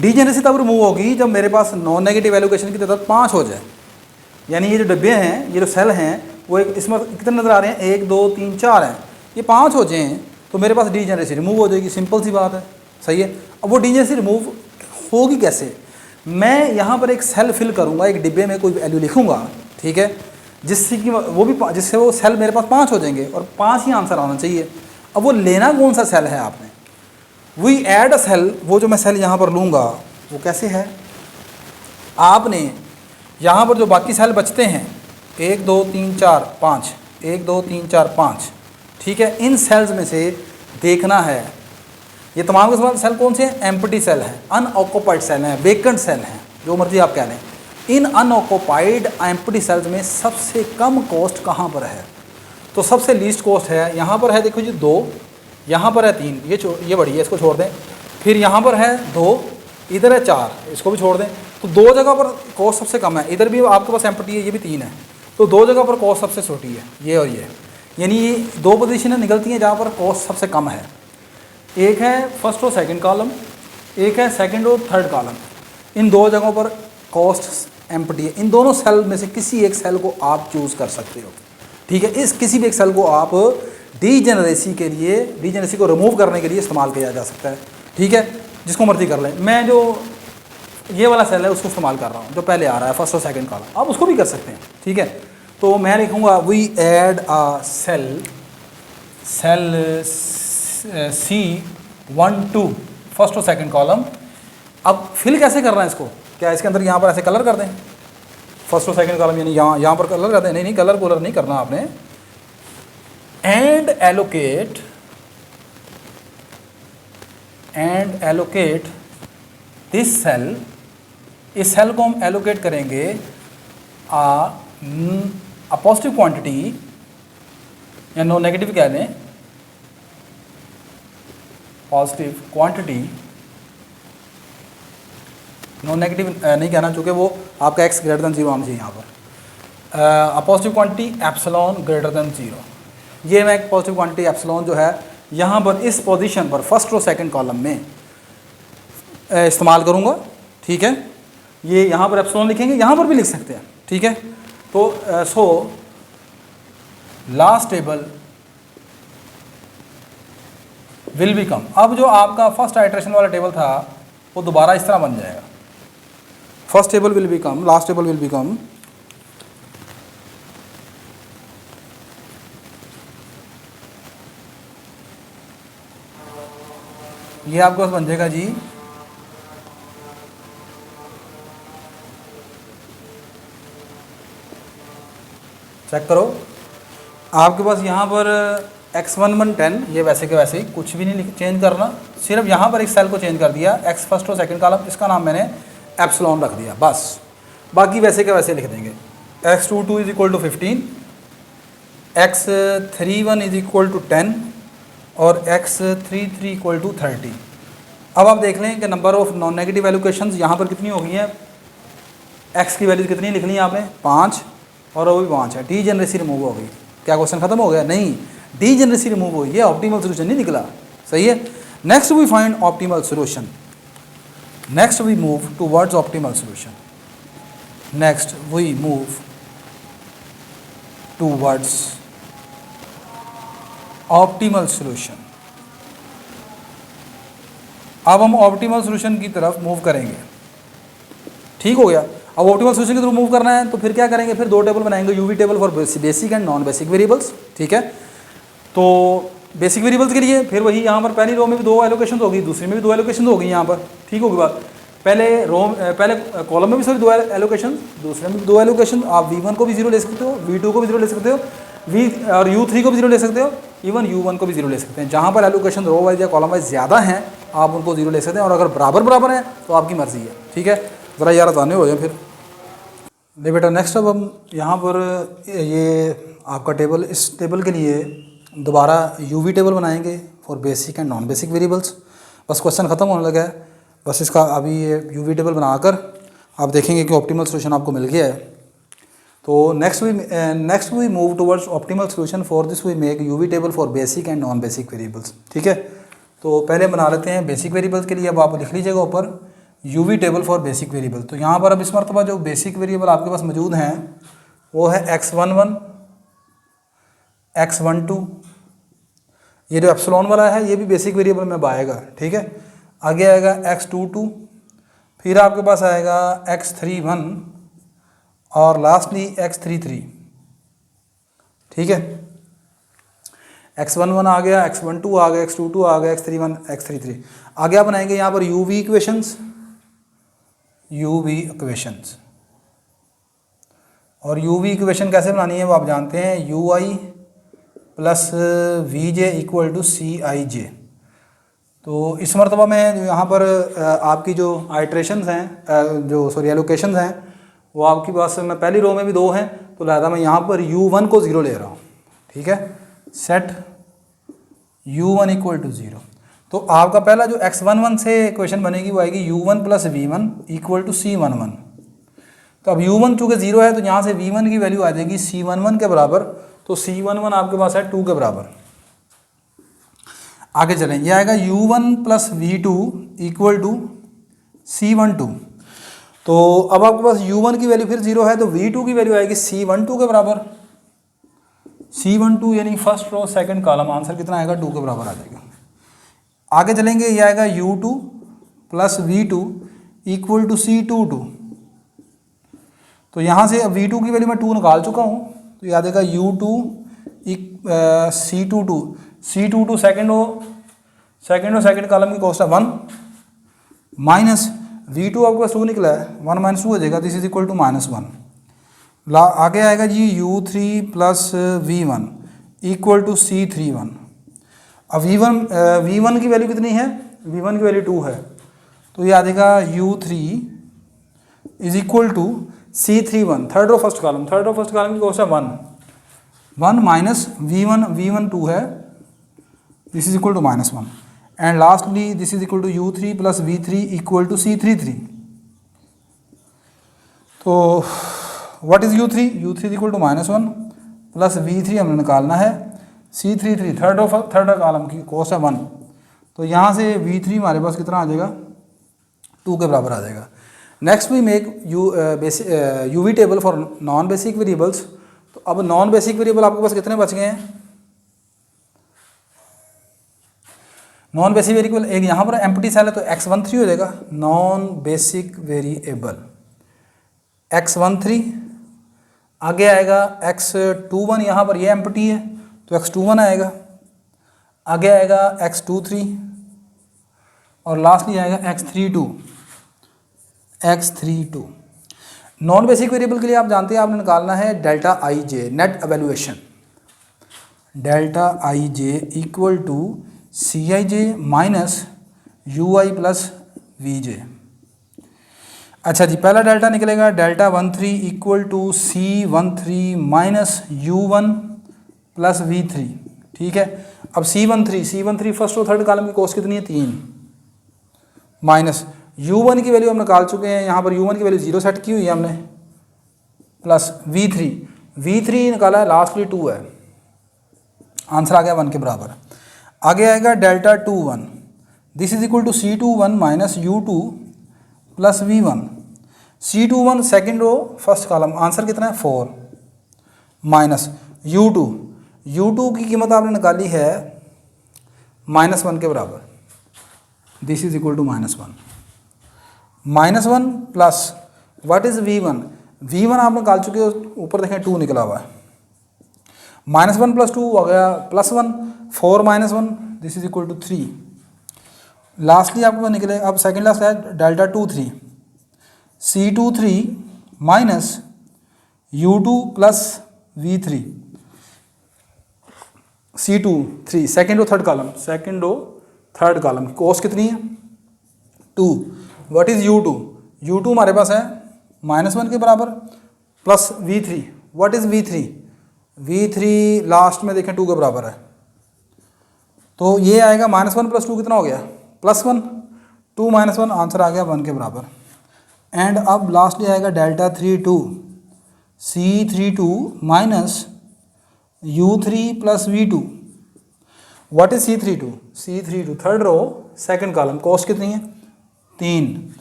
degeneracy तब remove होगी जब मेरे पास नॉन नेगेटिव एलोकेशन की तादाद 5 हो जाए। यानी ये जो डब्बे हैं, ये जो सेल हैं, वो एक इसमें कितने नज़र आ रहे हैं, 1 2 3 4 हैं, ये 5 हो जाएँ तो मेरे पास डीजेनरेसी रिमूव हो जाएगी। सिंपल सी बात है, सही है। अब वो डीजेनरेसी रिमूव होगी कैसे, मैं यहाँ पर एक सेल फिल करूँगा, एक डिब्बे में कोई वैल्यू लिखूँगा, ठीक है, जिससे कि जिससे वो सेल मेरे पास 5 हो जाएंगे और 5 ही आंसर आना चाहिए। अब वो लेना कौन सा सेल है आपने, वी ऐड अ सेल, वो जो मैं सेल यहाँ पर लूँगा वो कैसे है, आपने यहाँ पर जो बाकी सेल बचते हैं 1 2 3 4 5, 1 2 3 4 5, ठीक है, इन सेल्स में से देखना है ये तमाम के तमाम सेल कौन से हैं, एम्प्टी सेल हैं, अनऑक्युपाइड सेल हैं, वेकेंट सेल हैं, जो मर्जी आप कह लें। इन अनऑक्युपाइड एम्प्टी सेल्स में सबसे कम कॉस्ट कहाँ पर है, तो सबसे लीस्ट कॉस्ट है यहाँ पर है, देखो जी 2, यहाँ पर है 3, ये बड़ी है, इसको छोड़ दें। फिर यहाँ पर है 2, इधर है 4, इसको भी छोड़ दें। तो 2 जगह पर कॉस्ट सबसे कम है, इधर भी आपके पास एम्प्टी है, ये भी 3 है, तो 2 जगह पर कॉस्ट सबसे छोटी है, ये और ये, यानी ये 2 पोजीशनें निकलती हैं जहाँ पर कॉस्ट सबसे कम है। एक है फर्स्ट और सेकंड कॉलम, एक है सेकंड और थर्ड कॉलम, इन 2 जगहों पर कॉस्ट एम्प्टी है। इन दोनों सेल में से किसी एक सेल को आप चूज़ कर सकते हो, ठीक है। इस किसी भी एक सेल को आप डीजेनरेसी के लिए, डीजेनरेसी को रिमूव करने के लिए इस्तेमाल किया जा सकता है, ठीक है, जिसको मर्जी कर लें। मैं जो ये वाला सेल है उसको इस्तेमाल कर रहा हूँ, जो पहले आ रहा है फर्स्ट और सेकंड कॉलम, आप उसको भी कर सकते हैं, ठीक है। तो मैं लिखूँगा we add a cell C12 first और सेकंड कॉलम। अब फिल कैसे करना है इसको, क्या इसके अंदर यहाँ पर ऐसे कलर कर दें, फर्स्ट और सेकंड कॉलम, यानी यहाँ पर कलर रहते हैं, नहीं कलर कोलर नहीं करना आपने। एंड एलोकेट दिस सेल, इस सेल को हम एलोकेट करेंगे अ पॉजिटिव क्वांटिटी या नो नेगेटिव कह दें, पॉजिटिव क्वांटिटी, नो नेगेटिव नहीं कहना चूँकि वो आपका x ग्रेटर दैन 0 आना चाहिए यहाँ पर। A positive quantity epsilon greater than 0, ये मैं एक पॉजिटिव क्वांटिटी एप्सिलॉन जो है यहाँ पर इस पोजीशन पर फर्स्ट और सेकंड कॉलम में इस्तेमाल करूँगा, ठीक है। ये यहाँ पर एप्सिलॉन लिखेंगे, यहाँ पर भी लिख सकते हैं, ठीक है। तो so last table will become, अब जो आपका फर्स्ट आइट्रेशन वाला टेबल था वो दोबारा इस तरह बन जाएगा। First table will become, last table will become ये आपके पास बन जाएगा जी चेक करो, आपके पास यहाँ पर x1110 ये वैसे के वैसे ही कुछ भी नहीं चेंज करना, सिर्फ यहाँ पर एक सेल को चेंज कर दिया, x फर्स्ट और सेकंड कॉलम, इसका नाम मैंने एप्सिलॉन रख दिया बस, बाकी वैसे के वैसे लिख देंगे। x22 is equal to 15, x31 is equal to 10 और x33 इक्वल टू 30। अब आप देख लें कि number of non negative allocations यहाँ पर कितनी हो गई हैं, x की वैल्यू कितनी लिखनी है आपने 5 और वो भी 5 है, डीजेनरेसी रिमूव हो गई। क्या क्वेश्चन खत्म हो गया? नहीं, डीजेनरेसी रिमूव हुई, ये ऑप्टिमल सोल्यूशन नहीं निकला, सही है। Next we find optimal solution, next we move towards optimal solution, next we move towards optimal solution. अब हम ऑप्टिमल सोल्यूशन की तरफ मूव करेंगे, ठीक हो गया। अब ऑप्टिमल सोल्यूशन की तरफ मूव करना है तो फिर क्या करेंगे, फिर दो टेबल बनाएंगे, UV table for basic and non basic variables, ठीक है। तो बेसिक वेरिएबल्स के लिए फिर वही यहाँ पर पहली रो में भी 2 एलोकेशन होगी, दूसरी में भी 2 एलोकेशन होगी यहाँ पर, ठीक होगी बात। पहले कॉलम में भी सॉरी 2 एलोकेशन, दूसरे में भी 2 एलोकेशन। आप V1 को भी 0 ले सकते हो, V2 को भी 0 ले सकते हो, और U3 को भी 0 ले सकते हो, इवन U1 को भी 0 ले सकते हैं। जहाँ पर एलोकेशन रो वाइज या कॉलम वाइज ज़्यादा हैं आप उनको 0 ले सकते हैं, और अगर बराबर है तो आपकी मर्ज़ी है, ठीक है। ज़रा यार आसानी हो जाए फिर। नहीं बेटा, नेक्स्ट अब हम यहाँ पर ये आपका टेबल, इस टेबल के लिए दोबारा यूवी टेबल बनाएंगे for basic and non basic variables. बस क्वेश्चन ख़त्म होने लगा है, बस इसका अभी ये यूवी टेबल बनाकर आप देखेंगे कि ऑप्टिमल सोल्यूशन आपको मिल गया है। तो next we move towards optimal solution, for this we make UV table for basic and non basic variables, ठीक है। तो पहले बना लेते हैं बेसिक वेरिएबल्स के लिए। अब आप लिख लीजिएगा ऊपर UV table for basic variable. तो यहाँ पर अब इस मरतबा जो बेसिक वेरिएबल आपके पास मौजूद हैं वो है x11, x12, ये जो एप्सिलॉन वाला है ये भी बेसिक वेरिएबल में आएगा, ठीक है। आगे आएगा x22, फिर आपके पास आएगा x31 और लास्टली x33, ठीक है। x11 आ गया, x12 आ गया, x22 आ गया, x31, x33। आगे आप बनाएंगे यहाँ पर यूवी इक्वेशंस, UV और यूवी इक्वेशन कैसे बनानी है वो आप जानते हैं, UI plus VJ equal to CIJ। तो इस मरतबा में यहाँ पर आपकी जो आइट्रेशंस हैं, जो सॉरी एलोकेशंस हैं, वो आपके पास में पहली रो में भी 2 हैं, तो लिहाजा मैं यहाँ पर U1 को 0 ले रहा हूँ, ठीक है। Set U1 equal to 0। तो आपका पहला जो x11 से इक्वेशन बनेगी वो आएगी U1 plus V1 equal to C11। तो अब U1 चूँकि 0 है तो यहाँ से V1 की वैल्यू आ जाएगी C11 के बराबर, तो C11 आपके पास है 2 के बराबर। आगे चलें, ये आएगा U1 plus V2 equal to C12। तो अब आपके पास U1 की वैल्यू फिर 0 है तो V2 की वैल्यू आएगी C12 के बराबर। C12 यानी first row second column, answer कितना आएगा 2 के बराबर आ जाएगा। आगे चलेंगे, ये आएगा U2 plus V2 equal to C22। तो यहाँ से अब V2 की वैल्यू मैं 2 निकाल चुका हूँ, तो याद आएगा U2 C22 सेकंड कॉलम की कॉस्ट है 1 माइनस V2 आपके पास 2 निकला है, 1 माइनस 2 हो जाएगा, दिस इज इक्वल टू -1। आगे आएगा जी u3 plus v1 equal to c31। अब v1 की वैल्यू कितनी है, v1 की वैल्यू 2 है, तो ये आ जाएगा u3 is equal to c31, third row first column, third row first column की कॉस्ट है 1 माइनस v1 2 है, this is equal to -1 and lastly this is equal to u3 plus v3 equal to c33। तो what is u3 is equal to -1 plus v3 हमें निकालना है, c33 third column की cost है 1, तो यहाँ से v3 हमारे पास कितना आ जाएगा, 2 के बराबर आ जाएगा। Next we make UV table for non basic variables. तो अब नॉन बेसिक वेरिएबल आपके पास कितने बच गए हैं, नॉन बेसिक वेरिएबल एक यहाँ पर एम्प्टी सेल है तो x13 हो जाएगा नॉन बेसिक वेरिएबल x13। आगे आएगा x21, यहाँ पर ये एम्प्टी है तो x21 आएगा, आगे आएगा x23 और लास्टली आएगा x32। नॉन बेसिक वेरिएबल के लिए आप जानते हैं आपने निकालना है delta I J, net evaluation, delta I J equal to C I J minus U I plus V J. अच्छा जी, पहला डेल्टा निकलेगा delta 13 equal to C13 minus U1 plus V3, ठीक है। अब C13 फर्स्ट और थर्ड कॉलम की cost कितनी है, 3 माइनस U1 की वैल्यू हम निकाल चुके हैं, यहाँ पर U1 की वैल्यू 0 सेट की हुई है हमने, प्लस V3 निकाला है, लास्टली 2 है, आंसर आ गया 1 के बराबर। आगे आएगा delta 21, this is equal to C21 minus U2 plus V1। C21 second row first column, answer कितना है 4 माइनस U2 की कीमत आपने निकाली है -1 के बराबर, this is equal to -1 plus what is V1 आप निकाल चुके हो, ऊपर देखें 2 निकला हुआ है, -1 प्लस 2 हो गया +1, 4 -1 this is equal to 3। Lastly आपके पास निकले, अब सेकेंड लास्ट है delta 23 C23 minus U2 plus V3 C23 second row third column की कॉस्ट कितनी है 2। व्हाट इज U2 हमारे पास है -1 के बराबर plus V3। What is V3 last में देखें 2 के बराबर है, तो ये आएगा -1 प्लस 2 कितना हो गया +1, 2 -1 आंसर आ गया 1 के बराबर। एंड अब लास्टली आएगा delta 32 C32 minus U3 plus V2। What is C32 third row second column, cost कितनी है 3।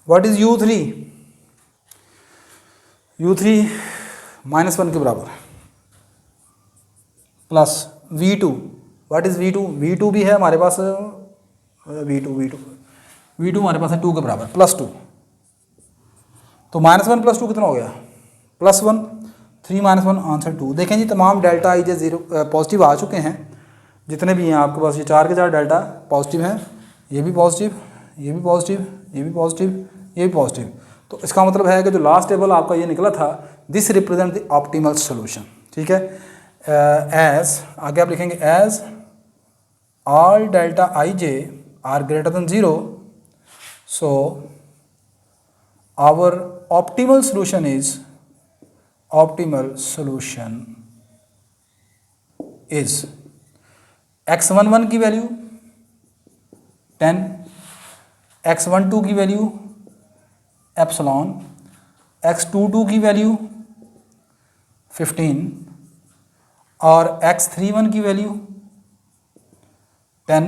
व्हाट इज U3 -1 के बराबर plus V2। What is V2 भी है हमारे पास, V2 हमारे पास है 2 के बराबर +2, तो -1 प्लस 2 कितना हो गया +1, 3 -1 आंसर 2। देखें जी तमाम डेल्टा आई जे 0 पॉजिटिव आ चुके हैं, जितने भी हैं आपके पास, ये 4 के 4 डेल्टा पॉजिटिव हैं, ये भी पॉजिटिव, ये भी पॉजिटिव, ये भी पॉजिटिव, ये भी पॉजिटिव। तो इसका मतलब है कि जो लास्ट टेबल आपका ये निकला था, this represent the optimal solution, ठीक है। एज आगे आप लिखेंगे as all delta I j are greater than 0, so our optimal solution is x11 की वैल्यू 10, x12 की वैल्यू एप्सिलॉन, x22 की वैल्यू 15 और x31 की वैल्यू 10,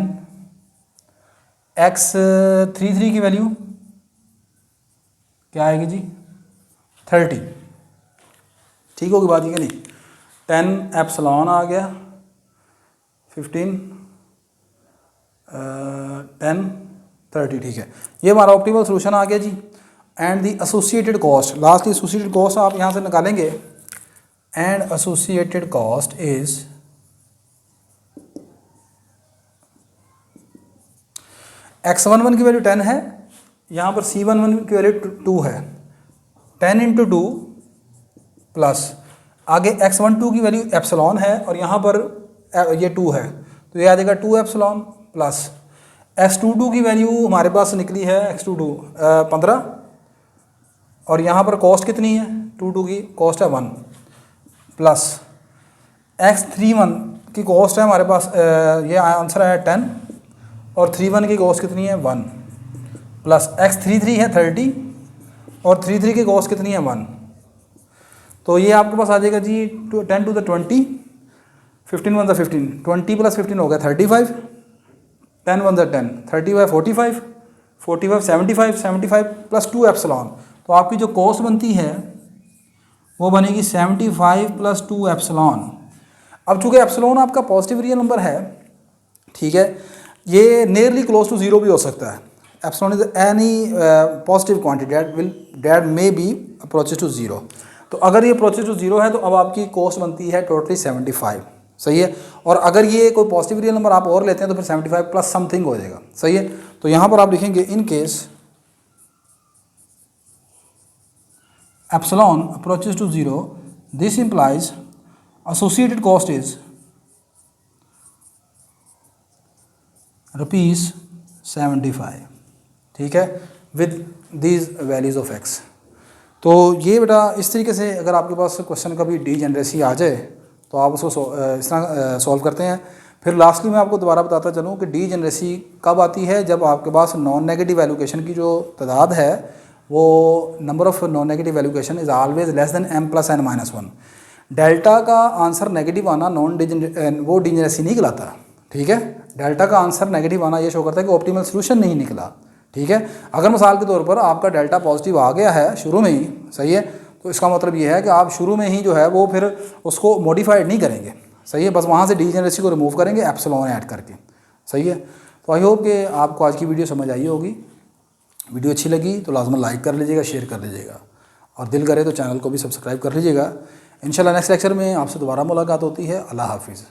x33 की वैल्यू क्या आएगी जी 30। ठीक होगी बात ये कि नहीं, 10 एप्सिलॉन आ गया, 15 10 30, ठीक है। ये हमारा ऑप्टिमल सोल्यूशन आ गया जी। And the associated cost, last associated cost आप यहाँ से निकालेंगे, and associated cost is x11 की वैल्यू 10 है, यहाँ पर C11 की वैल्यू 2 है, 10 × 2 प्लस आगे x12 की वैल्यू एप्सिलॉन है और यहाँ पर ये 2 है तो ये आ जाएगा 2 एप्सिलॉन प्लस x22 की वैल्यू हमारे पास निकली है x22 15 और यहाँ पर कॉस्ट कितनी है 22 की कॉस्ट है 1 प्लस x31 की कॉस्ट है हमारे पास ये आंसर है 10 और 31 की कॉस्ट कितनी है 1 प्लस x33 है 30 और 33 की कॉस्ट कितनी है 1 तो ये आपके पास आ जाएगा जी 10 to the 20 15 1 the 15 20 प्लस 15 हो गया 35 10 1 the 10 35 45 45 75 75 प्लस 2 एप्सिलॉन तो आपकी जो कॉस्ट बनती है वो बनेगी 75 प्लस 2 एप्सिलॉन। अब चूँकि एप्सिलॉन आपका पॉजिटिव रियल नंबर है, ठीक है, ये नियरली क्लोज टू जीरो भी हो सकता है। Epsilon is any positive quantity that may be approaches to zero. तो अगर ये अप्रोचेस टू जीरो है तो अब आपकी कॉस्ट बनती है टोटली 75, सही है। और अगर ये कोई पॉजिटिव रियल नंबर आप और लेते हैं तो फिर 75 प्लस समथिंग हो जाएगा, सही है। तो यहाँ पर आप लिखेंगे in case epsilon approaches to zero, this implies associated cost is ₹75, ठीक है, with these values of x। तो ये बेटा इस तरीके से अगर आपके पास क्वेश्चन कभी डीजेनरेसी आ जाए तो आप उसको इस तरह सॉल्व करते हैं। फिर लास्टली मैं आपको दोबारा बताता चलूँ कि डीजेनरेसी कब आती है, जब आपके पास नॉन नेगेटिव वैल्यूकेशन की जो तादाद है वो number of non negative valuation is always less than m + n-1। Delta का आंसर नेगेटिव आना वो डीजेनरेसी नहीं कहलाता, ठीक है। डेल्टा का आंसर नेगेटिव आना ये शो करता है कि ऑप्टिमल सोल्यूशन नहीं निकला, ठीक है। अगर मिसाल के तौर पर आपका डेल्टा पॉजिटिव आ गया है शुरू में ही, सही है, तो इसका मतलब ये है कि आप शुरू में ही जो है वो फिर उसको मॉडिफाइड नहीं करेंगे, सही है, बस वहाँ से डीजेनरेसी को रिमूव करेंगे एप्सिलॉन ऐड करके, सही है। तो आई होप कि आपको आज की वीडियो समझ आई होगी। वीडियो अच्छी लगी तो लाजमन लाइक कर लीजिएगा, शेयर कर लीजिएगा और दिल करे तो चैनल को भी सब्सक्राइब कर लीजिएगा। इंशाल्लाह नेक्स्ट लेक्चर में आपसे दोबारा मुलाकात होती है। अल्लाह हाफिज़।